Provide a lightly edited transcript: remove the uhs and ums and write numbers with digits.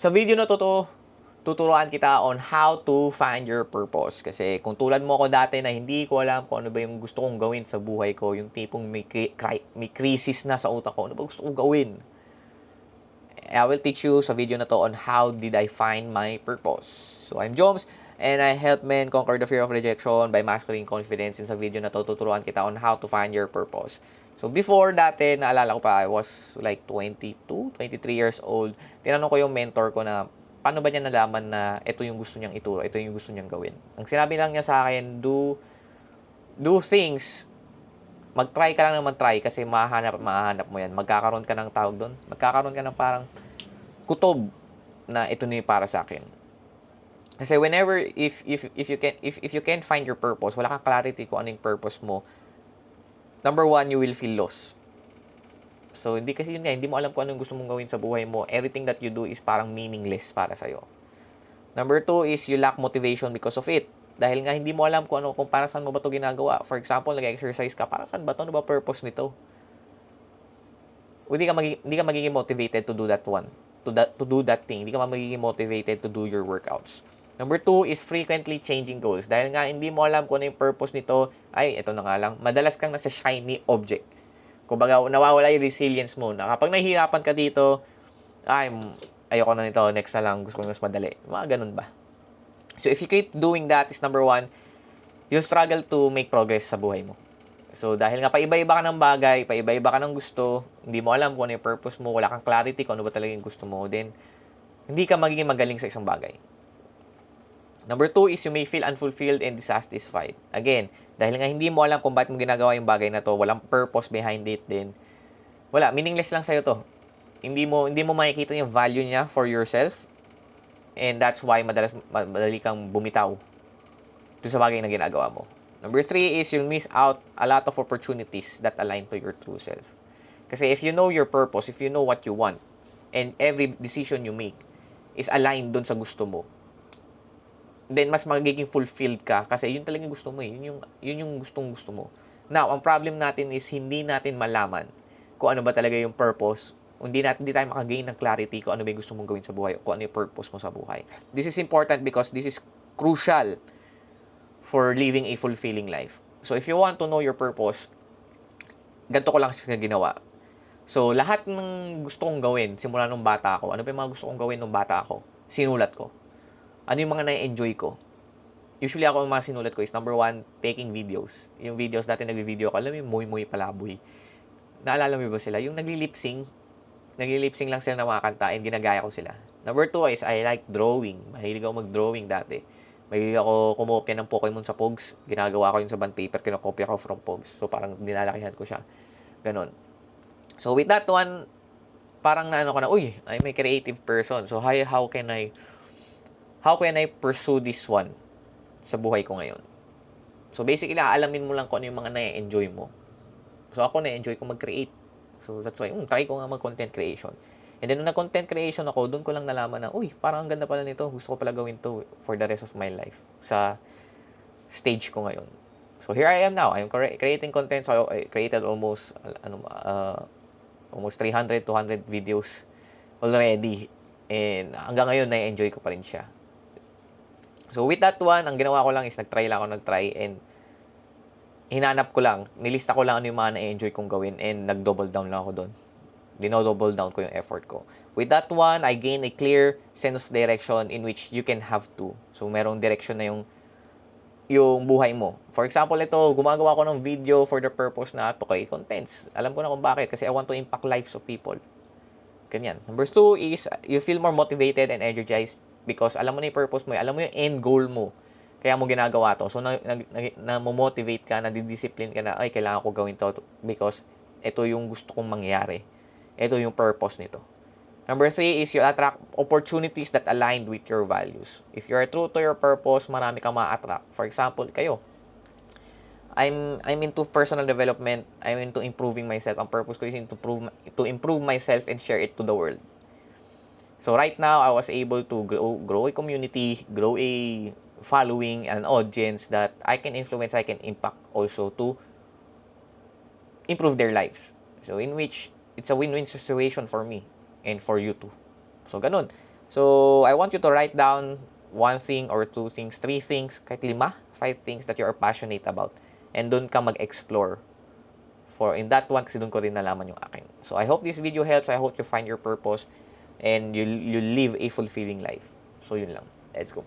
Sa video na to, tuturuan kita on how to find your purpose. Kasi kung tulad mo ako dati na hindi ko alam kung ano ba yung gusto kong gawin sa buhay ko, yung tipong may crisis na sa utak ko, ano ba gusto kong gawin? I will teach you sa video na to on how did I find my purpose. So I'm Joms, and I help men conquer the fear of rejection by mastering confidence. And sa video na to, tuturuan kita on how to find your purpose. So before dati, naalala ko pa, I was like 22, 23 years old. Tinanong ko yung mentor ko na, paano ba niya nalaman na ito yung gusto niyang ituro, ito yung gusto niyang gawin. Ang sinabi lang niya sa akin, do things, mag-try ka lang na mag-try kasi mahahanap mo yan. Magkakaroon ka ng tawag doon. Magkakaroon ka ng parang kutob na ito na yung para sa akin. Kasi whenever, if you can't find your purpose, wala kang clarity kung ano yung purpose mo, number one, you will feel lost. So, hindi kasi yun nga, hindi mo alam kung anong gusto mong gawin sa buhay mo. Everything that you do is parang meaningless para sa'yo. Number two is you lack motivation because of it. Dahil nga hindi mo alam kung para saan mo ba ito ginagawa. For example, nag-exercise ka, para saan ba ito? Ano ba purpose nito? Hindi ka magiging motivated to do that one. To do that thing. Hindi ka magiging motivated to do your workouts. Number two is frequently changing goals. Dahil nga hindi mo alam kung ano yung purpose nito, ay, ito na nga lang, madalas kang nasa shiny object. Kumbaga, nawawala yung resilience mo. Na kapag nahihirapan ka dito, ay, ayoko na nito, next na lang, gusto ko mas madali. Mga ganun ba? So, if you keep doing that, is number one, you'll struggle to make progress sa buhay mo. So, dahil nga paiba-iba ka ng bagay, paiba-iba ka ng gusto, hindi mo alam kung ano yung purpose mo, wala kang clarity kung ano ba talaga yung gusto mo, then, hindi ka magiging magaling sa isang bagay. Number two is you may feel unfulfilled and dissatisfied. Again, dahil nga hindi mo alam kung bakit mo ginagawa yung bagay na to, walang purpose behind it, then, wala, meaningless lang sa'yo to. Hindi mo makikita yung value niya for yourself, and that's why madali kang bumitaw doon sa bagay na ginagawa mo. Number three is you'll miss out a lot of opportunities that align to your true self. Kasi if you know your purpose, if you know what you want, and every decision you make is aligned doon sa gusto mo, then mas magiging fulfilled ka kasi yun talaga yung gusto mo eh. Yun yung gusto mo. Now, ang problem natin is hindi natin malaman kung ano ba talaga yung purpose. Hindi tayo makagain ng clarity kung ano ba yung gusto mong gawin sa buhay, kung ano yung purpose mo sa buhay. This is important because this is crucial for living a fulfilling life. So, if you want to know your purpose, ganito ko lang siya ginawa. So, lahat ng gusto kong gawin, simula nung bata ako, ano ba yung mga gusto kong gawin nung bata ako? Sinulat ko. Ano yung mga na-enjoy ko? Usually ako, yung mga sinulat ko is number one, taking videos. Yung videos dati nag-video ko, alam mo yung Muy Palaboy. Naalala mo ba sila? Yung nagli-lip-sync lang sila ng mga kanta and ginagaya ko sila. Number two is I like drawing. Mahilig ako mag-drawing dati. Mahilig ako kumopya ng Pokemon sa Pogs. Ginagawa ko yun sa bond paper, kinokopya ko from Pogs. So parang nilalakihan ko siya. Ganon. So with that one, parang naano ko na, uy, I'm a creative person. So how can I pursue this one sa buhay ko ngayon? So, basically, aalamin mo lang kung ano yung mga na-enjoy mo. So, ako na-enjoy ko mag-create. So, that's why, try ko nga mag-content creation. And then, nung nag-content creation ako, doon ko lang nalaman na, uy, parang ang ganda pala nito. Gusto ko pala gawin to for the rest of my life. Sa stage ko ngayon. So, here I am now. I'm creating content. So, I created almost 300, 200 videos already. And hanggang ngayon, na-enjoy ko pa rin siya. So, with that one, ang ginawa ko lang is nag-try and hinanap ko lang, nilista ko lang ano yung mga na-enjoy kong gawin and nag-double down lang ako doon. Dino-double down ko yung effort ko. With that one, I gain a clear sense of direction in which you can have to. So, merong direction na yung buhay mo. For example, ito, gumagawa ko ng video for the purpose na to create contents. Alam ko na kung bakit, kasi I want to impact lives of people. Ganyan. Number two is, you feel more motivated and energized because alam mo na yung purpose mo, alam mo yung end goal mo. Kaya mo ginagawa to. So, na-motivate ka, na-discipline ka na, ay, kailangan ko gawin to because ito yung gusto kong mangyari. Ito yung purpose nito. Number three is you attract opportunities that align with your values. If you are true to your purpose, marami kang ma-attract. For example, kayo, I'm into personal development. I'm into improving myself. Ang purpose ko is to improve myself and share it to the world. So right now, I was able to grow a community, grow a following, an audience that I can influence, I can impact also to improve their lives. So in which, it's a win-win situation for me and for you too. So ganun. So, I want you to write down one thing or two things, three things, kahit 5 things that you are passionate about. And doon ka mag-explore. For in that one, kasi doon ko rin nalaman yung akin. So, I hope this video helps. I hope you find your purpose and you live a fulfilling life. So, yun lang. Let's go.